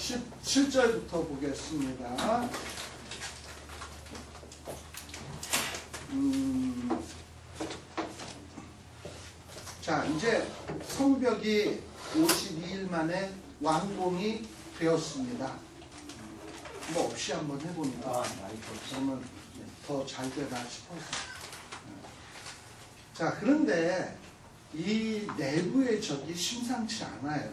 17절부터 보겠습니다. 자, 이제 성벽이 52일 만에 완공이 되었습니다. 뭐 없이 한번 해보니까 그러면 더 잘 되나 싶어서. 자, 그런데 이 내부의 적이 심상치 않아요.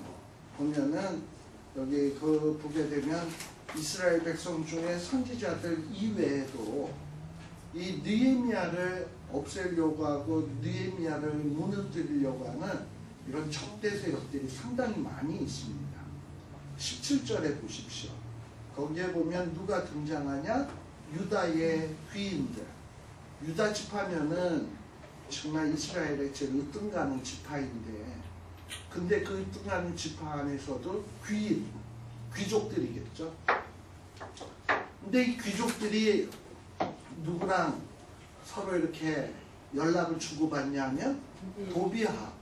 보면은 여기 그 보게 되면 이스라엘 백성 중에 선지자들 이외에도 이 느헤미야를 없애려고 하고 느헤미야를 무너뜨리려고 하는 이런 적대 세력들이 상당히 많이 있습니다. 17절에 보십시오. 거기에 보면 누가 등장하냐? 유다의 귀인들. 유다 지파면은 정말 이스라엘의 제일 으뜸가는 지파인데, 근데 그 으뜸가는 지파 안에서도 귀인, 귀족들이겠죠. 근데 이 귀족들이 누구랑 서로 이렇게 연락을 주고받냐면 도비아,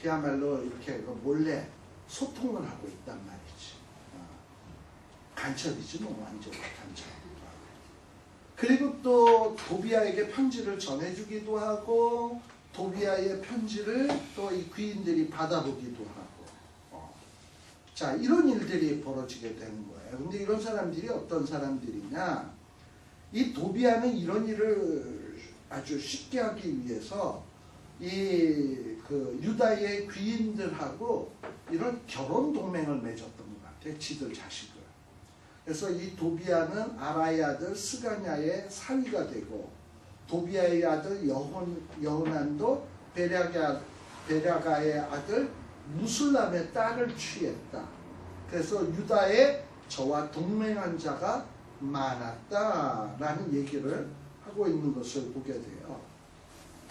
그야말로 이렇게 몰래 소통을 하고 있단 말이지. 간첩이지 뭐, 완전 간첩. 그리고 또 도비아에게 편지를 전해주기도 하고 도비아의 편지를 또 이 귀인들이 받아보기도 하고, 자, 이런 일들이 벌어지게 되는 거예요. 근데 이런 사람들이 어떤 사람들이냐? 이 도비아는 이런 일을 아주 쉽게 하기 위해서 이 그 유다의 귀인들하고 이런 결혼 동맹을 맺었던 것 같아요. 지들 자식을. 그래서 이 도비아는 아라의 아들 스가냐의 사위가 되고, 도비아의 아들 여호난도 베랴가의 아들 무술람의 딸을 취했다. 그래서 유다에 저와 동맹한 자가 많았다라는 얘기를 하고 있는 것을 보게 돼요.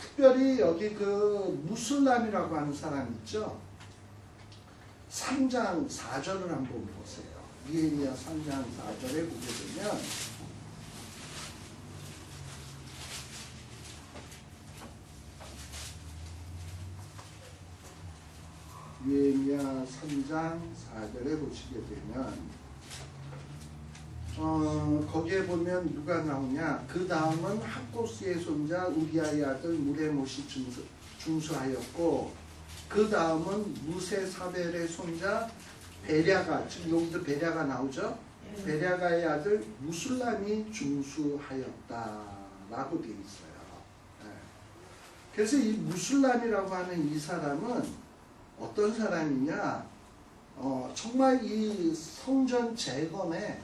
특별히 여기 그 무술람이라고 하는 사람 있죠. 3장 4절을 한번 보세요. 느헤미야 3장 4절에 보게 되면 느헤미야 3장 4절에 보시게 되면 거기에 보면 누가 나오냐? 그 다음은 학고스의 손자 우리아의 아들 무레못이 중수하였고, 그 다음은 무세사벨의 손자 베랴가, 지금 여기도 베랴가 나오죠? 베랴가의 아들 무술람이 중수하였다라고 되어 있어요. 네. 그래서 이 무술람이라고 하는 이 사람은 어떤 사람이냐? 정말 이 성전 재건에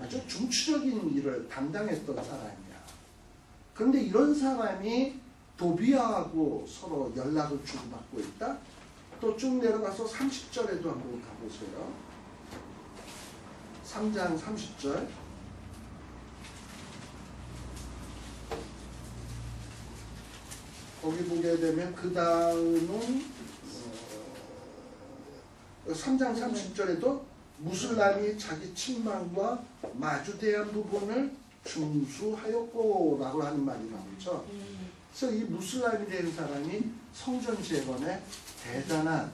아주 중추적인 일을 담당했던 사람이야. 그런데 이런 사람이 도비아하고 서로 연락을 주고받고 있다? 또 쭉 내려가서 30절에도 한번 가보세요. 3장 30절. 거기 보게 되면 그 다음은 3장 30절에도 무술람이 자기 친망과 마주대한 부분을 중수하였고 라고 하는 말이 나오죠. 그래서 이 무술람이 된 사람이 성전 재건에 대단한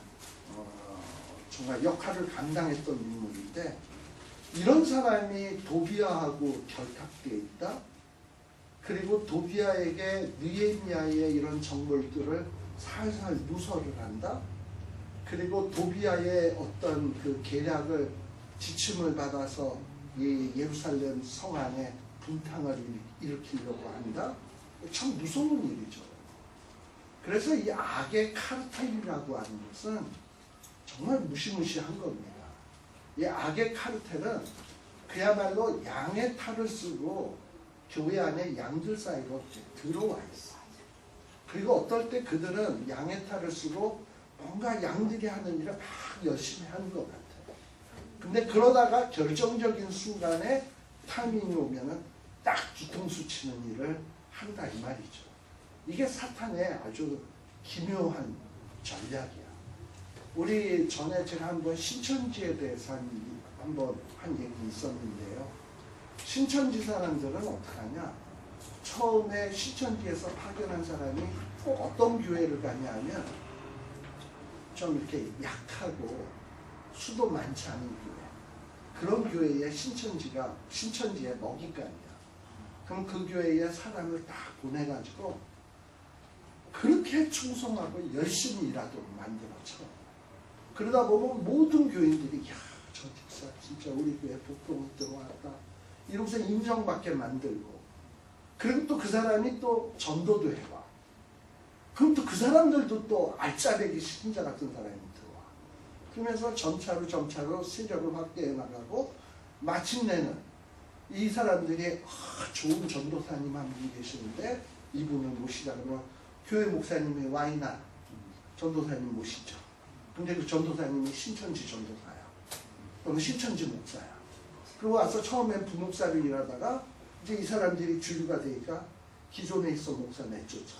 정말 역할을 감당했던 인물인데, 이런 사람이 도비아하고 결탁되어 있다. 그리고 도비아에게 느헤미야의 이런 정보들을 살살 누설을 한다. 그리고 도비아의 어떤 그 계략을 지침을 받아서 이 예루살렘 성 안에 분탕을 일으키려고 한다. 참 무서운 일이죠. 그래서 이 악의 카르텔이라고 하는 것은 정말 무시무시한 겁니다. 이 악의 카르텔은 그야말로 양의 탈을 쓰고 교회 안에 양들 사이로 들어와 있어요. 그리고 어떨 때 그들은 양의 탈을 쓰고 뭔가 양들이 하는 일을 막 열심히 하는 것 같아요. 근데 그러다가 결정적인 순간에 타이밍이 오면은 딱 뒤통수 치는 일을 한다 이 말이죠. 이게 사탄의 아주 기묘한 전략이야. 우리 전에 제가 한번 신천지에 대해서 한번 한 얘기 있었는데요. 신천지 사람들은 어떻게 하냐? 처음에 신천지에서 파견한 사람이 꼭 어떤 교회를 가냐 하면 좀 이렇게 약하고 수도 많지 않은 교회. 그런 교회의 신천지의 먹잇감이야. 그럼 그 교회에 사람을 딱 보내가지고 그렇게 충성하고 열심히 일하도록 만들어져. 그러다 보면 모든 교인들이 야, 저 집사 진짜 우리 교회 복동이 들어왔다 이러면서 인정받게 만들고, 그리고 또 그 사람이 또 전도도 해봐. 그럼 또 그 사람들도 또 알짜배기 신자 같은 사람이 들어와. 그러면서 점차로 세력을 확대해 나가고, 마침내는 이 사람들이 좋은 전도사님 한 분이 계시는데 이분을 모시자 그러면 교회 목사님이 와이나 전도사님 모시죠. 근데 그 전도사님이 신천지 전도사야. 그럼 신천지 목사야. 그리고 와서 처음엔 부목사를 일하다가 이제 이 사람들이 주류가 되니까 기존에 있던 목사 내쫓아.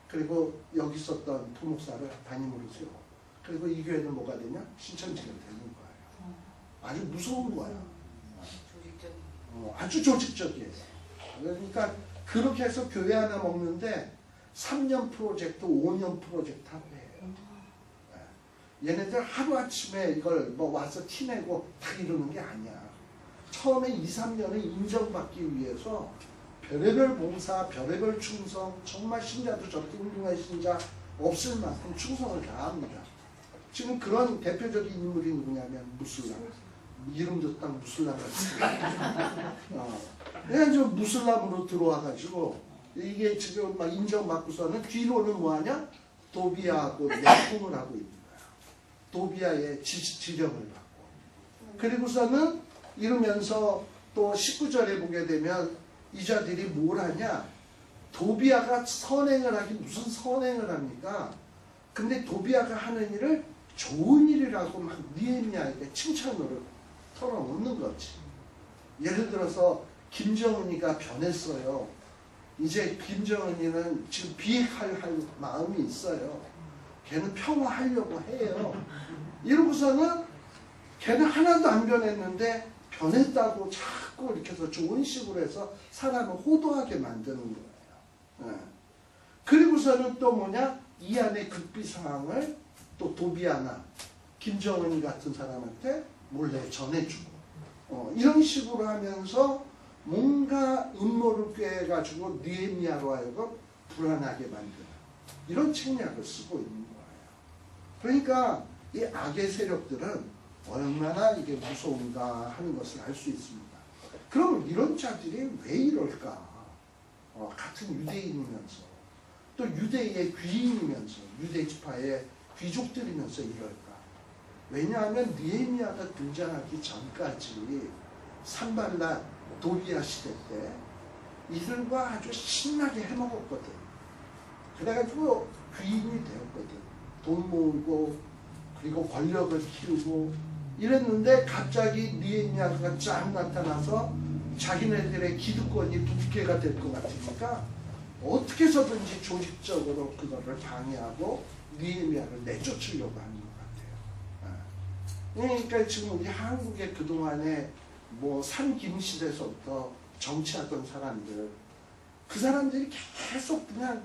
그리고 여기 있었던 부목사를 담임으로 세워. 그리고 이 교회는 뭐가 되냐? 신천지가 되는 거예요. 아주 무서운 거야. 아주 조직적이에요. 그러니까 그렇게 해서 교회 하나 먹는데 3년 프로젝트, 5년 프로젝트 하고 해요. 얘네들 하루아침에 이걸 뭐 와서 티내고 다 이러는 게 아니야. 처음에 2, 3년을 인정받기 위해서 별의별 봉사, 별의별 충성, 정말 신자도 저렇게 훌륭한 신자 없을 만큼 충성을 다합니다. 지금 그런 대표적인 인물이 누구냐면 무슬람. 이름도 딱 무슬람 같은. 그래가지고 무슬람으로 들어와가지고 이게 지금 막 인정받고서는 뒤로는 뭐하냐? 도비아하고 약혼을 하고 있는 거야. 도비아의 지령을 받고. 그리고서는 이러면서 또 19절에 보게 되면 이 자들이 뭘 하냐? 도비아가 선행을 하기 무슨 선행을 합니까? 근데 도비아가 하는 일을 좋은 일이라고 막 느헤미야에게 칭찬으로 털어놓는 거지. 예를 들어서 김정은이가 변했어요. 이제 김정은이는 지금 비핵할 마음이 있어요. 걔는 평화하려고 해요. 이러고서는 걔는 하나도 안 변했는데 변했다고 자꾸 이렇게 해서 좋은 식으로 해서 사람을 호도하게 만드는 거예요. 네. 그리고서는 또 뭐냐? 이 안에 극비 상황을 또 도비아나 김정은이 같은 사람한테 몰래 전해주고 이런 식으로 하면서 뭔가 음모를 꿰가지고 느헤미야로 하여금 불안하게 만드는 이런 책략을 쓰고 있는 거예요. 그러니까 이 악의 세력들은 얼마나 이게 무서운가 하는 것을 알 수 있습니다. 그럼 이런 자들이 왜 이럴까? 같은 유대인이면서 또 유대의 귀인이면서 유대 지파의 귀족들이면서 이럴까? 왜냐하면 느헤미야가 등장하기 전까지 산발랏 도비아 시대 때 이들과 아주 신나게 해먹었거든. 그래가지고 귀인이 되었거든. 돈 모으고 그리고 권력을 키우고 이랬는데 갑자기 느헤미야가 쫙 나타나서 자기네들의 기득권이 부패가 될 것 같으니까 어떻게 해서든지 조직적으로 그거를 방해하고 느헤미야를 내쫓으려고 하는 것 같아요. 그러니까 지금 우리 한국의 그동안에 뭐 삼김실에서부터 정치하던 사람들, 그 사람들이 계속 그냥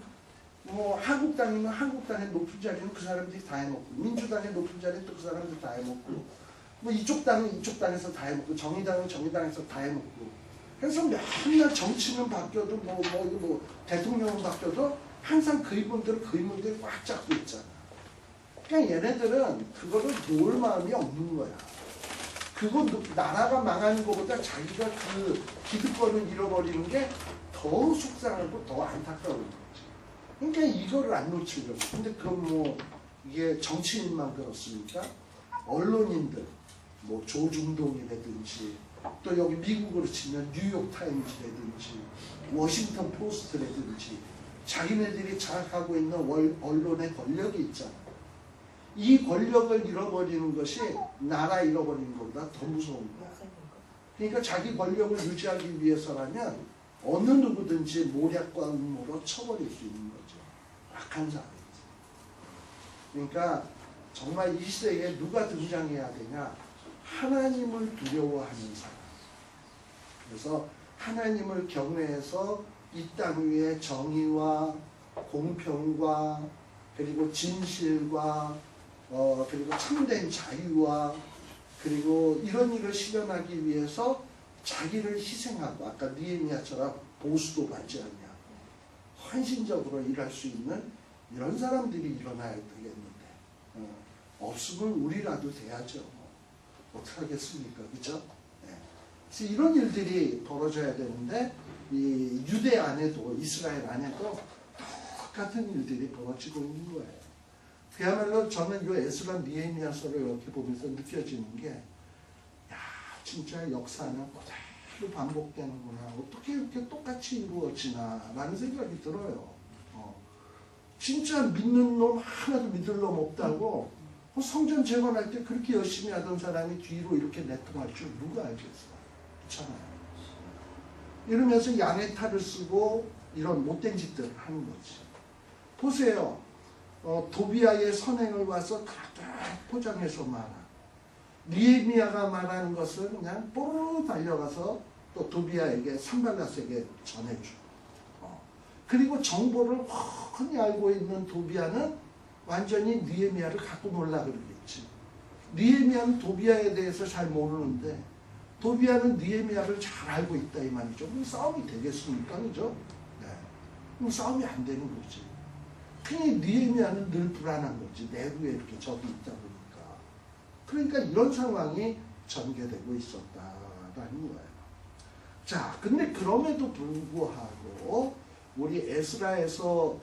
뭐 한국당이면 한국당의 높은 자리는 그 사람들이 다 해먹고, 민주당의 높은 자리는 또 그 사람들 다 해먹고, 뭐 이쪽 당은 이쪽 당에서 다 해먹고, 정의당은 정의당에서 다 해먹고. 그래서 맨날 정치는 바뀌어도 뭐 대통령은 바뀌어도 항상 그 인물들이 꽉 잡고 있잖아. 그러니까 얘네들은 그거를 놓을 마음이 없는 거야. 그거 나라가 망하는 것보다 자기가 그 기득권을 잃어버리는 게 더 속상하고 더 안타까운 거지. 그러니까 이거를 안 놓치려고. 근데 그건 뭐 이게 정치인만 그렇습니까? 언론인들, 뭐 조중동이라든지 또 여기 미국으로 치면 뉴욕타임즈라든지 워싱턴 포스트라든지 자기네들이 장악하고 있는 언론의 권력이 있잖아. 이 권력을 잃어버리는 것이 나라 잃어버리는 것보다 더 무서운 거야. 그러니까 자기 권력을 유지하기 위해서라면 어느 누구든지 모략과 음모로 쳐버릴 수 있는 거죠. 악한 사람이지. 그러니까 정말 이 시대에 누가 등장해야 되냐? 하나님을 두려워하는 사람. 그래서 하나님을 경외해서 이 땅 위에 정의와 공평과 그리고 진실과 그리고 참된 자유와 그리고 이런 일을 실현하기 위해서 자기를 희생하고 아까 느헤미야처럼 보수도 받지 않냐 헌신적으로 일할 수 있는 이런 사람들이 일어나야 되겠는데 없으면 우리라도 돼야죠. 어떻게 하겠습니까? 그죠? 네. 그래서 이런 일들이 벌어져야 되는데 이 유대 안에도 이스라엘 안에도 똑같은 일들이 벌어지고 있는 거예요. 그야말로 저는 이 에스라 느헤미야서를 이렇게 보면서 느껴지는 게 야, 진짜 역사는 그대로 반복되는구나. 어떻게 이렇게 똑같이 이루어지나 라는 생각이 들어요. 진짜 믿는 놈 하나도 믿을 놈 없다고 성전 재건할 때 그렇게 열심히 하던 사람이 뒤로 이렇게 내통할 줄 누가 알겠어. 그렇잖아요. 이러면서 양의 탈을 쓰고 이런 못된 짓들을 하는 거지. 보세요. 도비아의 선행을 와서 그렇게 포장해서 말하. 느헤미야가 말하는 것은 그냥 뽀로로 달려가서 또 도비아에게 산발랏에게 전해주고 그리고 정보를 훤히 알고 있는 도비아는 완전히 느헤미야를 갖고 놀라 그러겠지. 느헤미야는 도비아에 대해서 잘 모르는데 도비아는 느헤미야를 잘 알고 있다 이 말이죠. 그럼 싸움이 되겠습니까? 그죠? 네. 그럼 싸움이 안 되는 거지. 그냥 느헤미야는 늘 불안한 거지. 내부에 이렇게 적이 있다 보니까. 그러니까 이런 상황이 전개되고 있었다라는 거예요. 자, 근데 그럼에도 불구하고 우리 에스라에서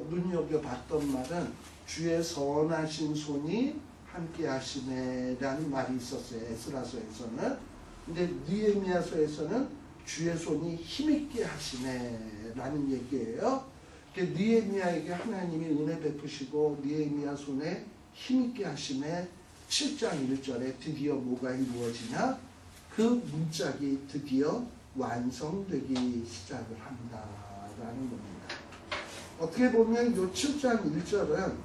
눈여겨봤던 말은 주의 선하신 손이 함께 하시네라는 말이 있었어요. 에스라서에서는. 근데 느헤미야서에서는 주의 손이 힘있게 하시네라는 얘기예요. 느헤미야에게 하나님이 은혜 베푸시고 느헤미야 손에 힘있게 하심에 7장 1절에 드디어 뭐가 이루어지냐? 그 문짝이 드디어 완성되기 시작을 한다라는 겁니다. 어떻게 보면 이 7장 1절은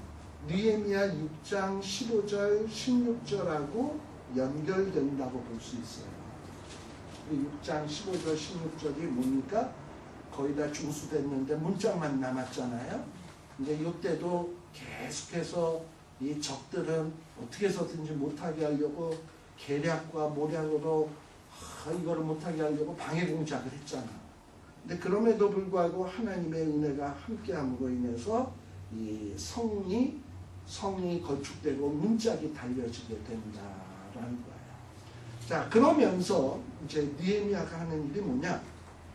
느헤미야 6장 15절 16절하고 연결된다고 볼 수 있어요. 6장 15절 16절이 뭡니까? 거의 다 중수됐는데 문짝만 남았잖아요. 근데 이때도 계속해서 이 적들은 어떻게 해서든지 못하게 하려고 계략과 모략으로 이거를 못하게 하려고 방해 공작을 했잖아. 근데 그럼에도 불구하고 하나님의 은혜가 함께함으로 인해서 이 성이 건축되고 문짝이 달려지게 된다라는 거예요. 자, 그러면서 이제 느헤미야가 하는 일이 뭐냐?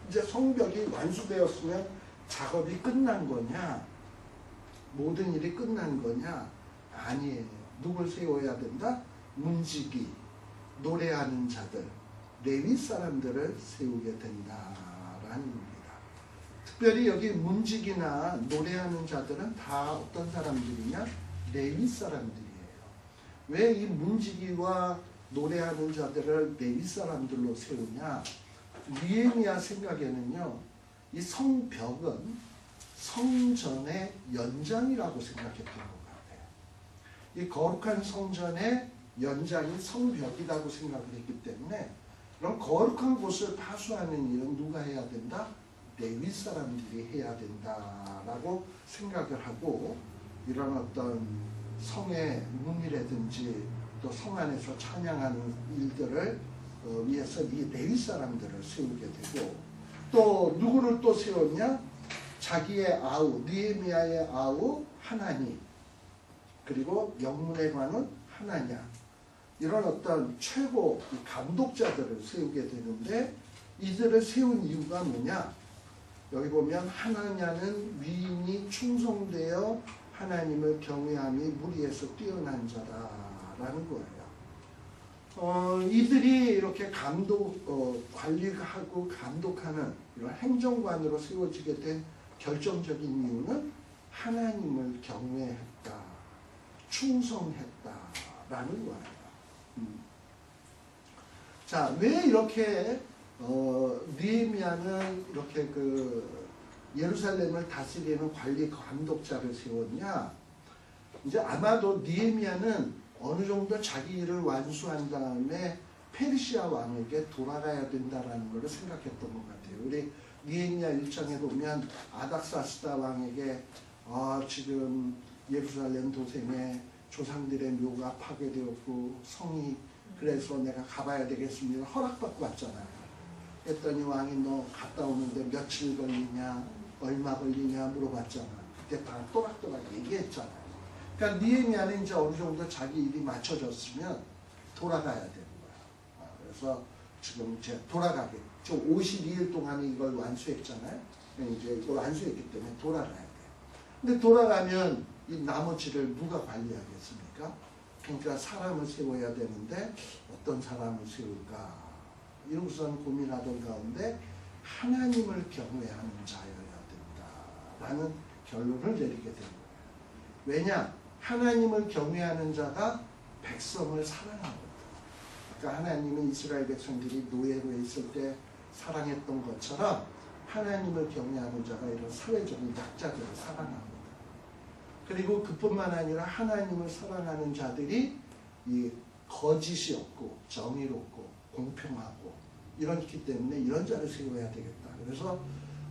이제 성벽이 완수되었으면 작업이 끝난 거냐? 모든 일이 끝난 거냐? 아니에요. 누굴 세워야 된다? 문지기, 노래하는 자들, 레위 사람들을 세우게 된다라는 겁니다. 특별히 여기 문지기나 노래하는 자들은 다 어떤 사람들이냐? 레위 사람들이에요. 왜 이 문지기와 노래하는 자들을 레위 사람들로 세우냐? 느헤미야 생각에는요, 이 성벽은 성전의 연장이라고 생각했던 것 같아요. 이 거룩한 성전의 연장이 성벽이라고 생각을 했기 때문에 그럼 거룩한 곳을 파수하는 일은 누가 해야 된다? 레위 사람들이 해야 된다라고 생각을 하고 이런 어떤 성의 문이라든지 또 성 안에서 찬양하는 일들을 위해서 이 레위 사람들을 세우게 되고 또 누구를 또 세웠냐? 자기의 아우, 느헤미야의 아우 하나니 그리고 영문의 관은 하나냐 이런 어떤 최고 감독자들을 세우게 되는데 이들을 세운 이유가 뭐냐? 여기 보면 하나냐는 위인이 충성되어 하나님을 경외함이 무리에서 뛰어난 자다라는 거예요. 이들이 이렇게 관리하고 감독하는 이런 행정관으로 세워지게 된 결정적인 이유는 하나님을 경외했다, 충성했다라는 거예요. 자, 왜 이렇게 느헤미야는 이렇게 예루살렘을 다스리는 관리 감독자를 세웠냐? 이제 아마도 느헤미야는 어느 정도 자기 일을 완수한 다음에 페르시아 왕에게 돌아가야 된다라는 걸 생각했던 것 같아요. 우리 느헤미야 1장에 보면 아닥사스다 왕에게 지금 예루살렘 도생에 조상들의 묘가 파괴되었고 성이 그래서 내가 가봐야 되겠습니다. 허락받고 왔잖아요. 했더니 왕이 너 갔다 오는데 며칠 걸리냐, 얼마 걸리냐 물어봤잖아. 그때 다 또박또박 얘기했잖아요. 그러니까 느헤미야는 이제 어느 정도 자기 일이 맞춰졌으면 돌아가야 되는 거야. 그래서 지금 이제 돌아가게. 저 52일 동안 이걸 완수했잖아요. 이제 이걸 완수했기 때문에 돌아가야 돼. 근데 돌아가면 이 나머지를 누가 관리하겠습니까? 그러니까 사람을 세워야 되는데 어떤 사람을 세울까? 이러고선 고민하던 가운데 하나님을 경외하는 자여야 된다라는 결론을 내리게 된 거예요. 왜냐? 하나님을 경외하는 자가 백성을 사랑하거든. 그러니까 하나님은 이스라엘 백성들이 노예로 있을 때 사랑했던 것처럼 하나님을 경외하는 자가 이런 사회적인 약자들을 사랑하거든. 그리고 그뿐만 아니라 하나님을 사랑하는 자들이 이 거짓이 없고 정의롭고 공평하고 이렇기 때문에 이런 자를 세워야 되겠다. 그래서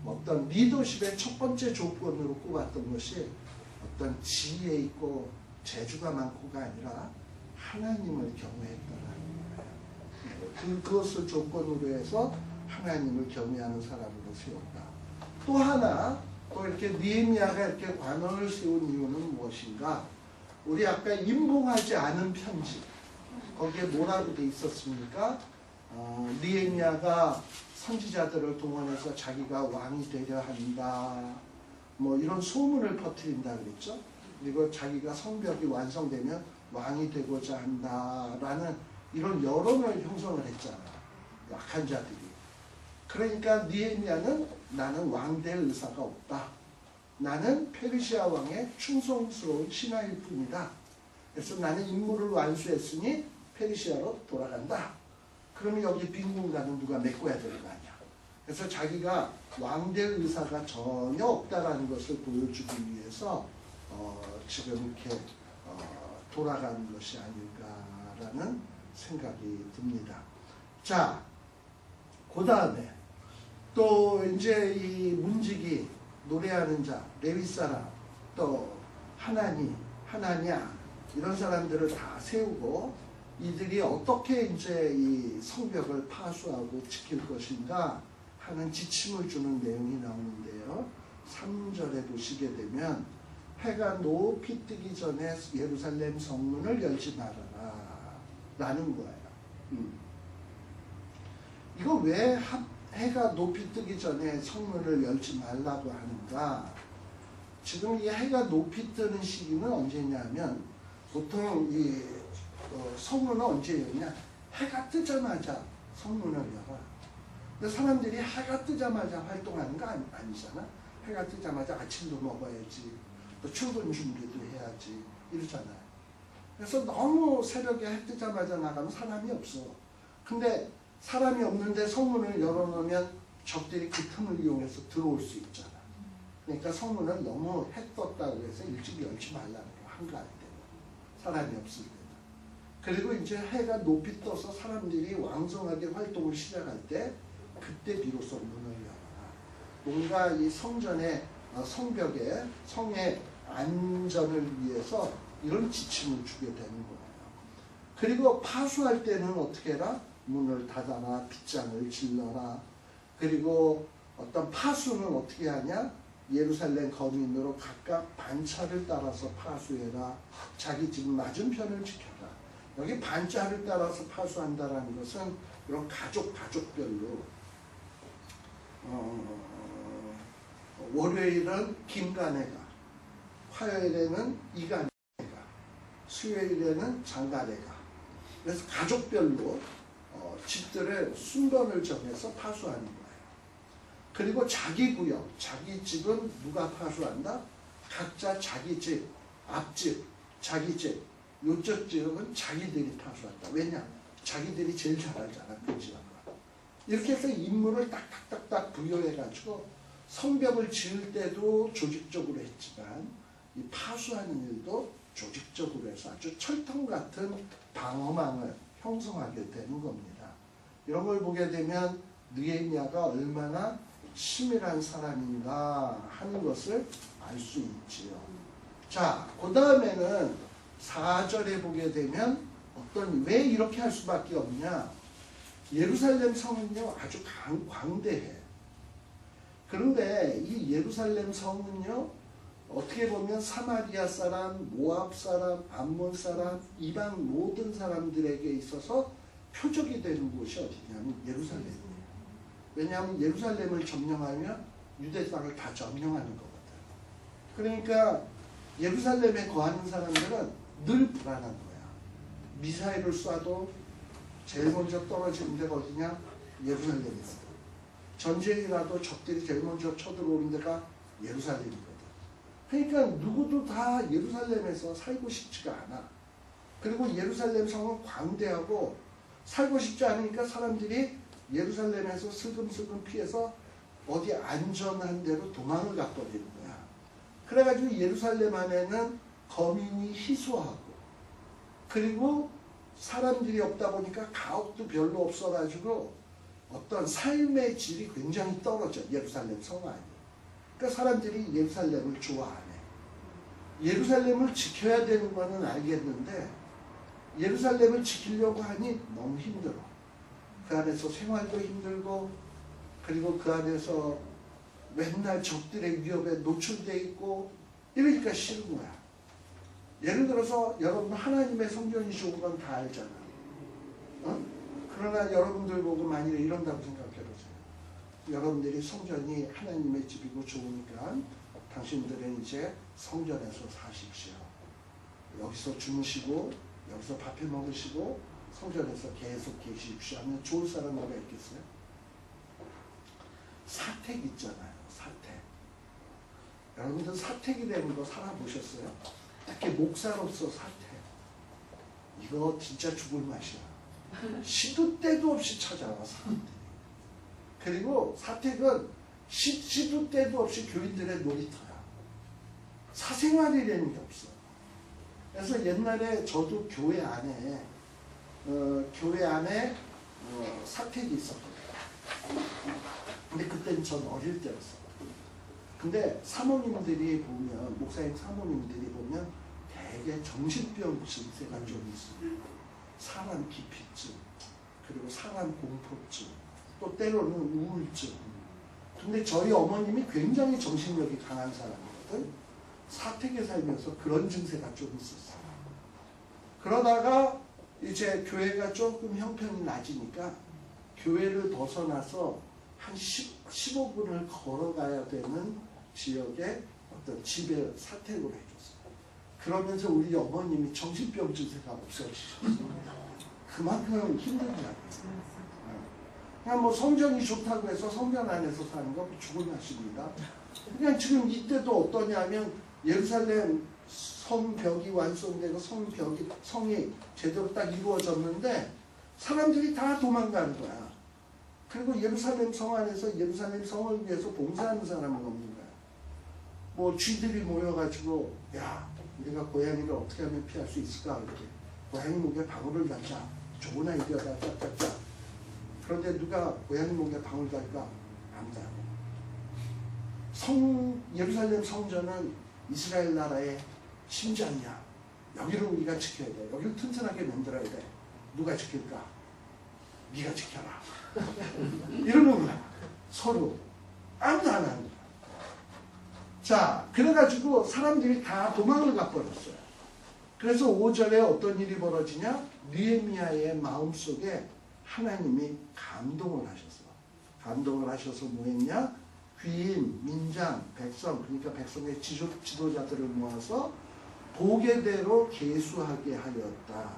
어떤 리더십의 첫 번째 조건으로 꼽았던 것이 어떤 지혜 있고 재주가 많고가 아니라 하나님을 경외했다라는 거예요. 그것을 조건으로 해서 하나님을 경외하는 사람으로 세웠다. 또 하나 또 이렇게 느헤미야가 이렇게 관원을 세운 이유는 무엇인가? 우리 아까 임봉하지 않은 편지 거기에 뭐라고 돼 있었습니까? 느헤미야가 선지자들을 동원해서 자기가 왕이 되려 한다. 뭐 이런 소문을 퍼뜨린다 그랬죠. 그리고 자기가 성벽이 완성되면 왕이 되고자 한다라는 이런 여론을 형성을 했잖아. 약한 자들이. 그러니까 느헤미야는 나는 왕 될 의사가 없다. 나는 페르시아 왕의 충성스러운 신하일 뿐이다. 그래서 나는 임무를 완수했으니 페르시아로 돌아간다. 그러면 여기 빈 공간은 누가 메꿔야 될 거 아니야. 그래서 자기가 왕 될 의사가 전혀 없다라는 것을 보여주기 위해서 지금 이렇게 돌아가는 것이 아닐까라는 생각이 듭니다. 자, 그 다음에 또 이제 이 문지기 노래하는 자, 레위 사람, 또 하나냐 이런 사람들을 다 세우고 이들이 어떻게 이제 이 성벽을 파수하고 지킬 것인가 하는 지침을 주는 내용이 나오는데요. 3절에 보시게 되면 해가 높이 뜨기 전에 예루살렘 성문을 열지 말아라 라는 거예요. 이거 왜 해가 높이 뜨기 전에 성문을 열지 말라고 하는가? 지금 이 해가 높이 뜨는 시기는 언제냐면 보통 이 성문은 언제 열냐? 해가 뜨자마자 성문을 열어. 근데 사람들이 해가 뜨자마자 활동하는 거 아니잖아. 해가 뜨자마자 아침도 먹어야지, 또 출근 준비도 해야지 이러잖아요. 그래서 너무 새벽에 해 뜨자마자 나가면 사람이 없어. 근데 사람이 없는데 성문을 열어놓으면 적들이 그 틈을 이용해서 들어올 수 있잖아. 그러니까 성문을 너무 해 떴다고 해서 일찍 열지 말라는 거야. 한가할 때는. 사람이 없을 때는. 그리고 이제 해가 높이 떠서 사람들이 왕성하게 활동을 시작할 때 그때 비로소 문을 열어라. 뭔가 이 성전의 성벽에 성의 안전을 위해서 이런 지침을 주게 되는 거예요. 그리고 파수할 때는 어떻게 해라? 문을 닫아라, 빗장을 질러라. 그리고 어떤 파수는 어떻게 하냐? 예루살렘 거민으로 각각 반차를 따라서 파수해라. 자기 집 맞은편을 지켜라. 여기 반차를 따라서 파수한다라는 것은 이런 가족별로 월요일은 김간애가, 화요일에는 이간애가, 수요일에는 장간애가. 그래서 가족별로 집들의 순번을 정해서 파수하는 거예요. 그리고 자기 구역, 자기 집은 누가 파수한다? 각자 자기 집, 앞집, 자기 집, 요쪽 지역은 자기들이 파수한다. 왜냐? 자기들이 제일 잘 알잖아, 그 지역은. 이렇게 해서 임무를 딱딱딱딱 부여해가지고 성벽을 지을 때도 조직적으로 했지만 이 파수하는 일도 조직적으로 해서 아주 철통 같은 방어망을 형성하게 되는 겁니다. 이런 걸 보게 되면 느헤미야가 얼마나 치밀한 사람인가 하는 것을 알 수 있지요. 자, 그 다음에는 4절에 보게 되면 왜 이렇게 할 수밖에 없냐? 예루살렘 성은요 아주 광대해. 그런데 이 예루살렘 성은요 어떻게 보면 사마리아 사람, 모압 사람, 암몬 사람, 이방 모든 사람들에게 있어서 표적이 되는 곳이 어디냐면 예루살렘이에요. 왜냐하면 예루살렘을 점령하면 유대 땅을 다 점령하는 거거든. 그러니까 예루살렘에 거하는 사람들은 늘 불안한 거야. 미사일을 쏴도 제일 먼저 떨어지는 데가 어디냐? 예루살렘이거든. 전쟁이라도 적들이 제일 먼저 쳐들어오는 데가 예루살렘이거든. 그러니까 누구도 다 예루살렘에서 살고 싶지가 않아. 그리고 예루살렘 성은 광대하고 살고 싶지 않으니까 사람들이 예루살렘에서 슬금슬금 피해서 어디 안전한 데로 도망을 가버리는 거야. 그래가지고 예루살렘 안에는 거민이 희소하고 그리고 사람들이 없다 보니까 가옥도 별로 없어가지고 어떤 삶의 질이 굉장히 떨어져. 예루살렘 성 안이. 그러니까 사람들이 예루살렘을 좋아 안 해. 예루살렘을 지켜야 되는 거는 알겠는데 예루살렘을 지키려고 하니 너무 힘들어. 그 안에서 생활도 힘들고 그리고 그 안에서 맨날 적들의 위협에 노출돼 있고 이러니까 싫은 거야. 예를 들어서 여러분 하나님의 성전이 좋은 건 다 알잖아. 어? 그러나 여러분들 보고 만일에 이런다고 생각해보세요. 여러분들이 성전이 하나님의 집이고 좋으니까 당신들은 이제 성전에서 사십시오. 여기서 주무시고 여기서 밥해 먹으시고 성전에서 계속 계십시오 하면 좋을 사람 누가 있겠어요? 사택 있잖아요. 사택. 여러분들 사택이라는 거 살아보셨어요? 특히 목사로서 사택. 이거 진짜 죽을 맛이야. 시도 때도 없이 찾아와 사람들이. 그리고 사택은 시도 때도 없이 교인들의 놀이터야. 사생활이라는 게 없어. 그래서 옛날에 저도 교회 안에 사택이 있었거든요. 근데 그때는 전 어릴 때였어. 근데 사모님들이 보면 목사님 사모님들이 보면 되게 정신병 증세가 좀 있어요. 사람 기피증, 그리고 사람 공포증, 또 때로는 우울증. 근데 저희 어머님이 굉장히 정신력이 강한 사람이거든. 사택에 살면서 그런 증세가 좀 있었어요. 그러다가 이제 교회가 조금 형편이 낮으니까 교회를 벗어나서 한 15분을 걸어가야 되는 지역에 어떤 집에 사택을 해줬어요. 그러면서 우리 어머님이 정신병 증세가 없어지셨어요. 그만큼 힘들지 않아요. 그냥 뭐 성전이 좋다고 해서 성전 안에서 사는 거 죽을 맛입니다. 그냥 지금 이때도 어떠냐면 예루살렘 성벽이 완성되고 성이 제대로 딱 이루어졌는데 사람들이 다 도망가는 거야. 그리고 예루살렘 성 안에서 예루살렘 성을 위해서 봉사하는 사람은 없는 거야. 뭐 쥐들이 모여가지고 야 우리가 고양이를 어떻게 하면 피할 수 있을까 이렇게 고양이 목에 방울을 달자. 좋은 아이디어다 짝짝짝. 그런데 누가 고양이 목에 방울 달까? 아무도 안 해. 예루살렘 성전은 이스라엘 나라의 심장이야. 여기를 우리가 지켜야 돼. 여기를 튼튼하게 만들어야 돼. 누가 지킬까? 네가 지켜라. 이러는 거야. 서로. 아무도 안 하는 거야. 자, 그래가지고 사람들이 다 도망을 가버렸어요. 그래서 5절에 어떤 일이 벌어지냐? 느헤미야의 마음속에 하나님이 감동을 하셨어. 감동을 하셔서 뭐 했냐? 귀인, 민장, 백성, 그러니까 백성의 지도자들을 모아서 보게대로 계수하게 하였다.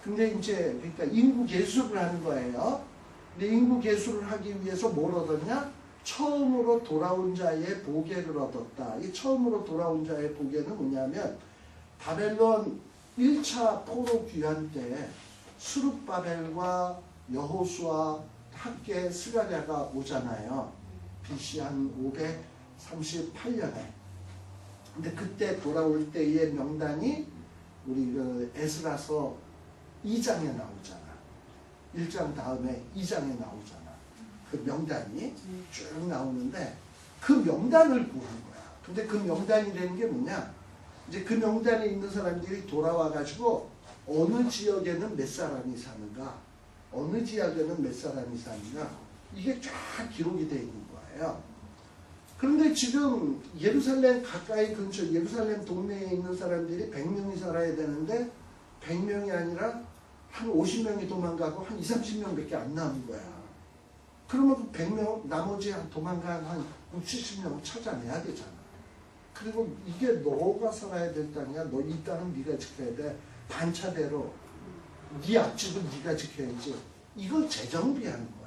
근데 이제 그러니까 인구 계수를 하는 거예요. 근데 인구 계수를 하기 위해서 뭘 얻었냐? 처음으로 돌아온 자의 보게를 얻었다. 이 처음으로 돌아온 자의 보게는 뭐냐면 바벨론 1차 포로 귀환 때 스룹바벨과 여호수아 함께 스가랴가 오잖아요. BC 한 538년에. 근데 그때 돌아올 때의 명단이 우리 그 에스라서 2장에 나오잖아. 1장 다음에 2장에 나오잖아. 그 명단이 쭉 나오는데 그 명단을 보는 거야. 근데 그 명단이 되는 게 뭐냐? 이제 그 명단에 있는 사람들이 돌아와가지고 어느 지역에는 몇 사람이 사는가, 어느 지역에는 몇 사람이 사는가, 이게 쫙 기록이 되어 있는 거예요. 그런데 지금 예루살렘 가까이 근처, 예루살렘 동네에 있는 사람들이 100명이 살아야 되는데 100명이 아니라 한 50명이 도망가고 한 20, 30명밖에 안 남은 거야. 그러면 그 100명, 나머지 도망간 한 60, 70명 찾아내야 되잖아. 그리고 이게 너가 살아야 될 땅이야. 너 이 땅은 네가 지켜야 돼. 반차대로 네 앞집은 네가 지켜야지. 이걸 재정비하는 거예요.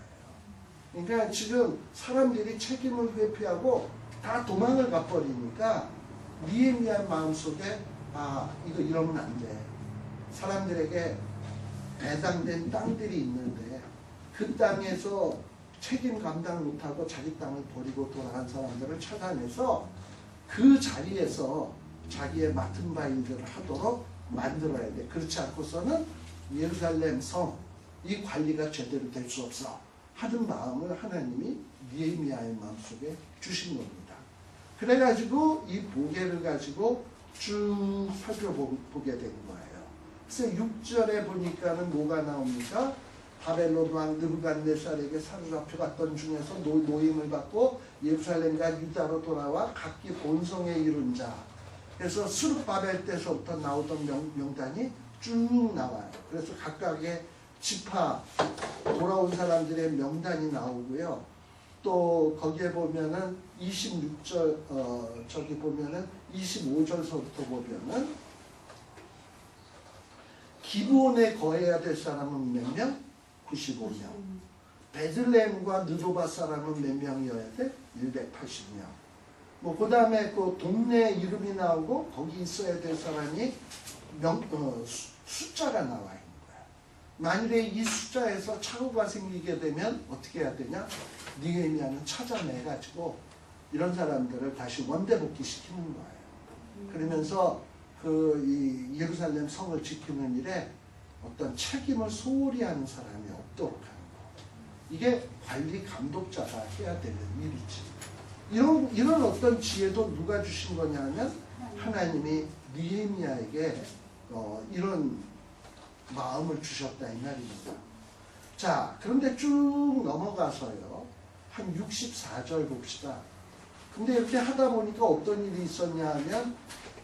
그러니까 지금 사람들이 책임을 회피하고 다 도망을 가버리니까 느헤미야 마음속에 이거 이러면 안 돼. 사람들에게 배당된 땅들이 있는데 그 땅에서 책임 감당 못하고 자기 땅을 버리고 돌아간 사람들을 찾아내서 그 자리에서 자기의 맡은 바 일들을 하도록 만들어야 돼. 그렇지 않고서는 예루살렘 성 이 관리가 제대로 될 수 없어 하는 마음을 하나님이 느헤미야의 마음속에 주신 겁니다. 그래가지고 이 보게를 가지고 쭉 살펴보게 된 거예요. 그래서 6절에 보니까는 뭐가 나옵니까? 바벨론 왕 느부갓네살에게 사로잡혀 갔던 중에서 노임을 받고 예루살렘과 유다로 돌아와 각기 본성에 이른 자. 그래서 스룹바벨 때서부터 나오던 명단이 쭉 나와요. 그래서 각각의 지파 돌아온 사람들의 명단이 나오고요. 또 거기에 보면은 26절 저기 보면은 25절서부터 보면은 기브온에 거해야 될 사람은 몇 명? 95명. 베들레헴과 느도바 사람은 몇 명이어야 돼? 180명. 뭐 그 다음에 그 동네 이름이 나오고 거기 있어야 될 사람이 숫자가 나와 있는 거야. 만일에 이 숫자에서 착오가 생기게 되면 어떻게 해야 되냐? 느헤미야는 찾아내가지고 이런 사람들을 다시 원대복귀 시키는 거예요. 그러면서 이 예루살렘 성을 지키는 일에 어떤 책임을 소홀히 하는 사람이 없도록 하는 거. 이게 관리 감독자가 해야 되는 일이지. 이런 어떤 지혜도 누가 주신 거냐면 하나님이 느헤미야에게 이런 마음을 주셨다 이 말입니다. 자, 그런데 쭉 넘어가서요. 한 64절 봅시다. 근데 이렇게 하다 보니까 어떤 일이 있었냐 하면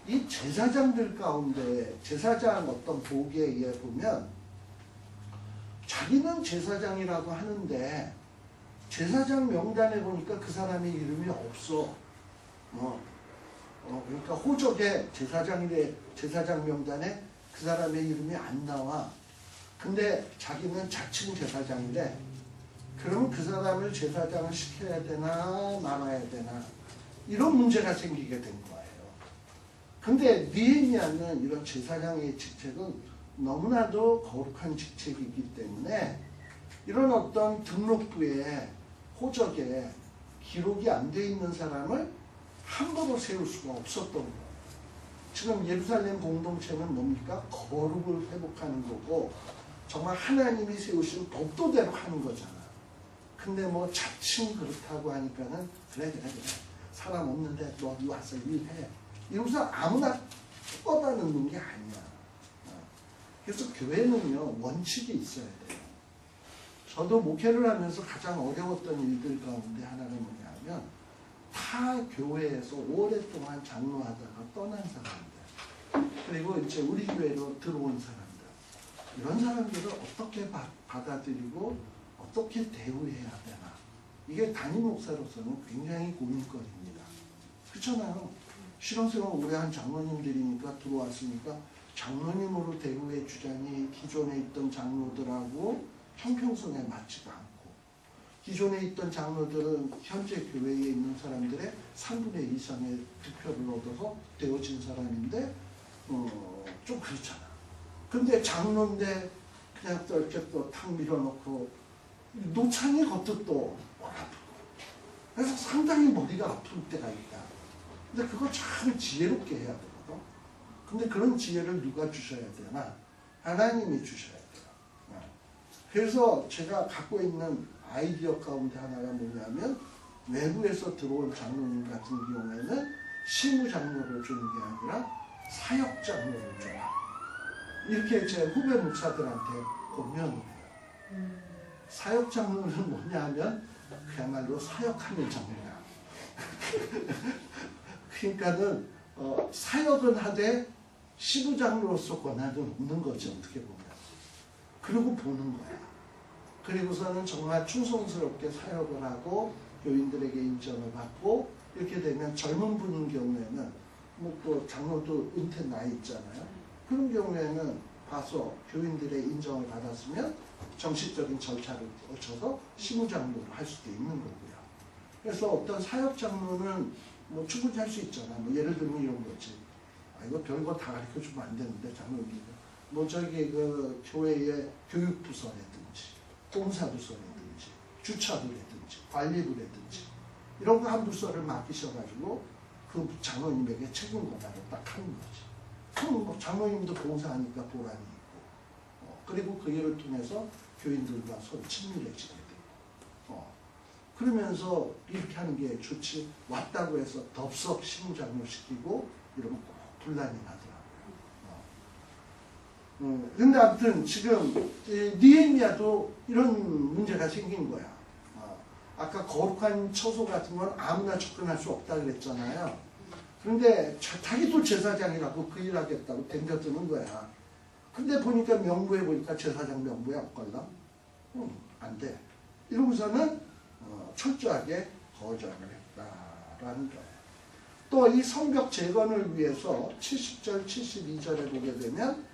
이 제사장들 가운데 제사장 어떤 보기에 보면 자기는 제사장이라고 하는데 제사장 명단에 보니까 그 사람의 이름이 없어. 그러니까 호적에 제사장 명단에 그 사람의 이름이 안 나와. 근데 자기는 자칭 제사장이래. 그러면 그 사람을 제사장을 시켜야 되나 말아야 되나 이런 문제가 생기게 된 거예요. 근데 느헤미야는 이런 제사장의 직책은 너무나도 거룩한 직책이기 때문에 이런 어떤 등록부에 호적에 기록이 안 돼 있는 사람을 함부로 세울 수가 없었던 거예요. 지금 예루살렘 공동체는 뭡니까? 거룩을 회복하는 거고 정말 하나님이 세우신 법도대로 하는 거잖아. 근데 뭐 자칭 그렇다고 하니까는 그래 사람 없는데 너 와서 일해 이러면서 아무나 뻗어 넣는 게 아니야. 그래서 교회는요 원칙이 있어야 돼요. 저도 목회를 하면서 가장 어려웠던 일들 가운데 하나는 뭐냐면 타 교회에서 오랫동안 장로하다가 떠난 사람들 그리고 이제 우리 교회로 들어온 사람들 이런 사람들을 어떻게 받아들이고 어떻게 대우해야 되나 이게 담임 목사로서는 굉장히 고민거리입니다. 그렇잖아요. 신앙생활 오래 한 장로님들이니까 들어왔으니까 장로님으로 대우해 주자니 기존에 있던 장로들하고 형평성에 맞지가 않고 기존에 있던 장로들은 현재 교회에 있는 사람들의 3분의 2 이상의 득표를 얻어서 되어진 사람인데 좀 그렇잖아. 근데 장로인데 그냥 또 이렇게 또 탁 밀어놓고 노창이 겉도 또 아프고 그래서 상당히 머리가 아플 때가 있다. 근데 그걸 참 지혜롭게 해야 되거든. 근데 그런 지혜를 누가 주셔야 되나? 하나님이 주셔야 돼요. 그래서 제가 갖고 있는 아이디어 가운데 하나가 뭐냐면 외부에서 들어온 장로님 같은 경우에는 실무 장로를 주는 게 아니라 사역 장로를 줘라. 이렇게 제 후배 목사들한테 권면을 해요. 사역 장로는 뭐냐 하면 그야말로 사역하는 장로야. 그러니까는 사역은 하되 시부장로로서 권한은 없는 거죠, 어떻게 보면. 그러고 보는 거야. 그리고서는 정말 충성스럽게 사역을 하고 교인들에게 인정을 받고 이렇게 되면 젊은 분인 경우에는 뭐 또 장로도 은퇴 나이 있잖아요. 그런 경우에는 봐서 교인들의 인정을 받았으면 정식적인 절차를 거쳐서 시무장로를 할 수도 있는 거고요. 그래서 어떤 사역 장로는 뭐 충분히 할 수 있잖아. 뭐 예를 들면 이런 거지. 이거 별거 다 가르쳐 주면 안 되는데 장로님. 뭐 저기 그 교회의 교육부서라든지 봉사부서라든지 주차부라든지 관리부라든지 이런 거 한 부서를 맡기셔가지고 그 장로님에게 책임 권한을 딱 하는 거지. 그럼 뭐 장로님도 봉사하니까 보람이 있고, 그리고 그 일을 통해서 교인들과 서로 친밀해지게 되고, 그러면서 이렇게 하는 게 좋지. 왔다고 해서 덥석 시무장로 시키고 이러면 꼭 분란이 나더라고요. 근데 아무튼 지금 느헤미야도 이런 문제가 생긴 거야. 아까 거룩한 처소 같은 건 아무나 접근할 수 없다 그랬잖아요. 그런데 자기도 제사장이라고 그 일 하겠다고 댕겨드는 거야. 근데 보니까 명부에 보니까 제사장 명부에 없걸랑? 안 돼. 이러고서는 철저하게 거절을 했다라는 거예요. 또 이 성벽 재건을 위해서 70절, 72절에 보게 되면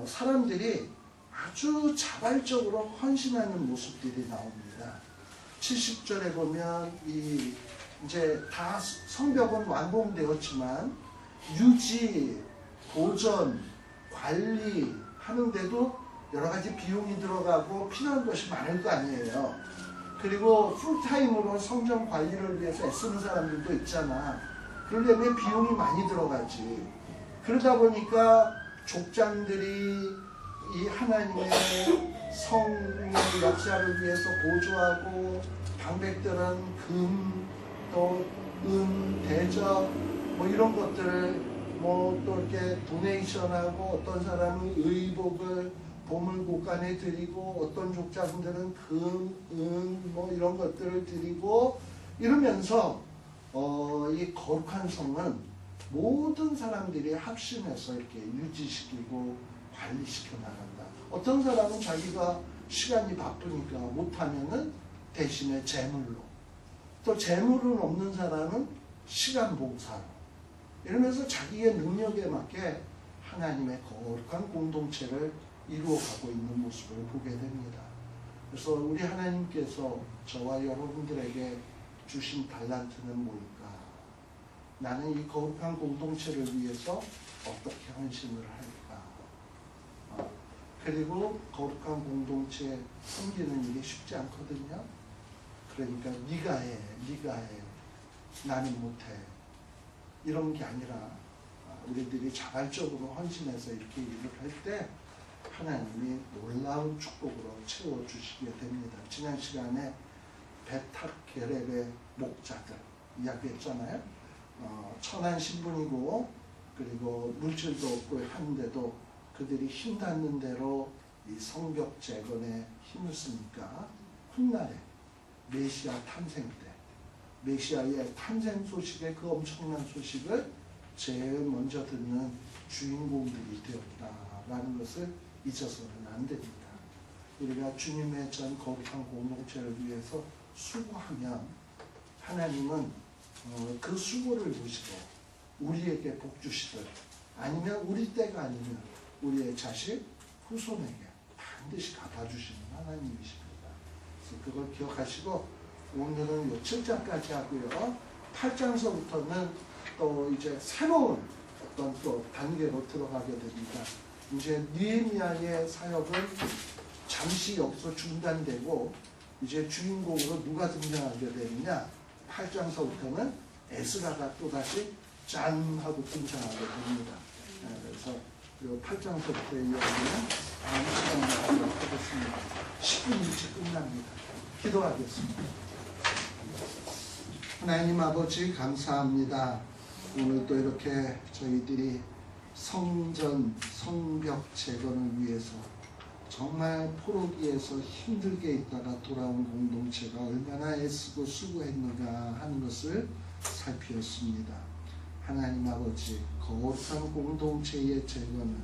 사람들이 아주 자발적으로 헌신하는 모습들이 나옵니다. 70절에 보면 이제 다 성벽은 완공되었지만 유지, 보존, 관리 하는데도 여러 가지 비용이 들어가고 필요한 것이 많을 거 아니에요. 그리고 풀타임으로 성전 관리를 위해서 애쓰는 사람들도 있잖아. 그러려면 비용이 많이 들어가지. 그러다 보니까 족장들이 이 하나님의 성의 역사를 위해서 보조하고 방백들은 금, 또 은, 대접 뭐 이런 것들을 뭐 또 이렇게 도네이션하고 어떤 사람은 의복을 보물고간에 드리고 어떤 족장들은 금, 은 뭐 이런 것들을 드리고 이러면서 이 거룩한 성은 모든 사람들이 합심해서 이렇게 유지시키고 관리시켜 나간다. 어떤 사람은 자기가 시간이 바쁘니까 못하면은 대신에 재물로, 또 재물은 없는 사람은 시간 봉사로, 이러면서 자기의 능력에 맞게 하나님의 거룩한 공동체를 이루어가고 있는 모습을 보게 됩니다. 그래서 우리 하나님께서 저와 여러분들에게 주신 달란트는 뭘까? 나는 이 거룩한 공동체를 위해서 어떻게 헌신을 할까? 그리고 거룩한 공동체에 섬기는 일이 쉽지 않거든요. 그러니까 네가 해, 나는 못해. 이런 게 아니라 우리들이 자발적으로 헌신해서 이렇게 일을 할 때 하나님이 놀라운 축복으로 채워주시게 됩니다. 지난 시간에 베탁 게렙의 목자들 이야기했잖아요. 천한 신분이고 그리고 물질도 없고 하는데도 그들이 힘닿는 대로 이 성벽 재건에 힘을 쓰니까 훗날에 메시아 탄생 때 메시아의 탄생 소식의 그 엄청난 소식을 제일 먼저 듣는 주인공들이 되었다라는 것을 잊어서는 안 됩니다. 우리가 주님의 전 거룩한 공동체를 위해서 수고하면 하나님은 그 수고를 보시고 우리에게 복 주시듯, 아니면 우리 때가 아니면 우리의 자식, 후손에게 반드시 갚아주시는 하나님이십니다. 그래서 그걸 기억하시고 오늘은 요 7장까지 하고요. 8장서부터는 또 이제 새로운 어떤 또 단계로 들어가게 됩니다. 이제 느헤미야의 사역은 잠시 여기서 중단되고 이제 주인공으로 누가 등장하게 되느냐? 8장서부터는 에스라가 또다시 짠 하고 등장하게 됩니다. 그래서 8장서부터의 이야기는 다음 시간에 하도록 하겠습니다. 10분 일찍 끝납니다. 기도하겠습니다. 하나님 아버지 감사합니다. 오늘 또 이렇게 저희들이 성전, 성벽 재건을 위해서 정말 포로기에서 힘들게 있다가 돌아온 공동체가 얼마나 애쓰고 수고했는가 하는 것을 살피었습니다. 하나님 아버지, 거룩한 공동체의 재건은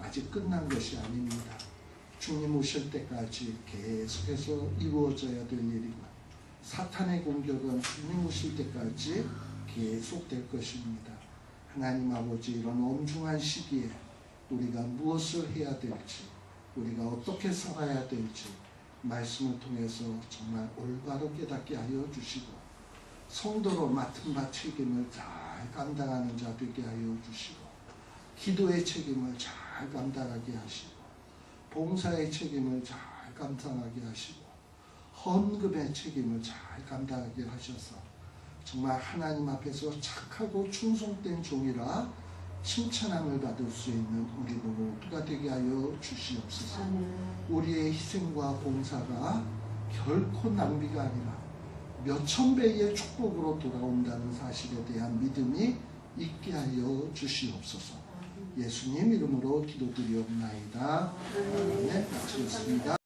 아직 끝난 것이 아닙니다. 주님 오실 때까지 계속해서 이루어져야 될 일이고, 사탄의 공격은 주님 오실 때까지 계속될 것입니다. 하나님 아버지, 이런 엄중한 시기에 우리가 무엇을 해야 될지, 우리가 어떻게 살아야 될지 말씀을 통해서 정말 올바로 깨닫게 하여 주시고, 성도로 맡은 바 책임을 잘 감당하는 자 되게 하여 주시고, 기도의 책임을 잘 감당하게 하시고, 봉사의 책임을 잘 감당하게 하시고, 헌금의 책임을 잘 감당하게 하셔서 정말 하나님 앞에서 착하고 충성된 종이라 칭찬함을 받을 수 있는 우리 모두가 되게 하여 주시옵소서. 우리의 희생과 봉사가 결코 낭비가 아니라 몇천 배의 축복으로 돌아온다는 사실에 대한 믿음이 있게 하여 주시옵소서. 예수님 이름으로 기도드리옵나이다. 아멘. 마치겠습니다.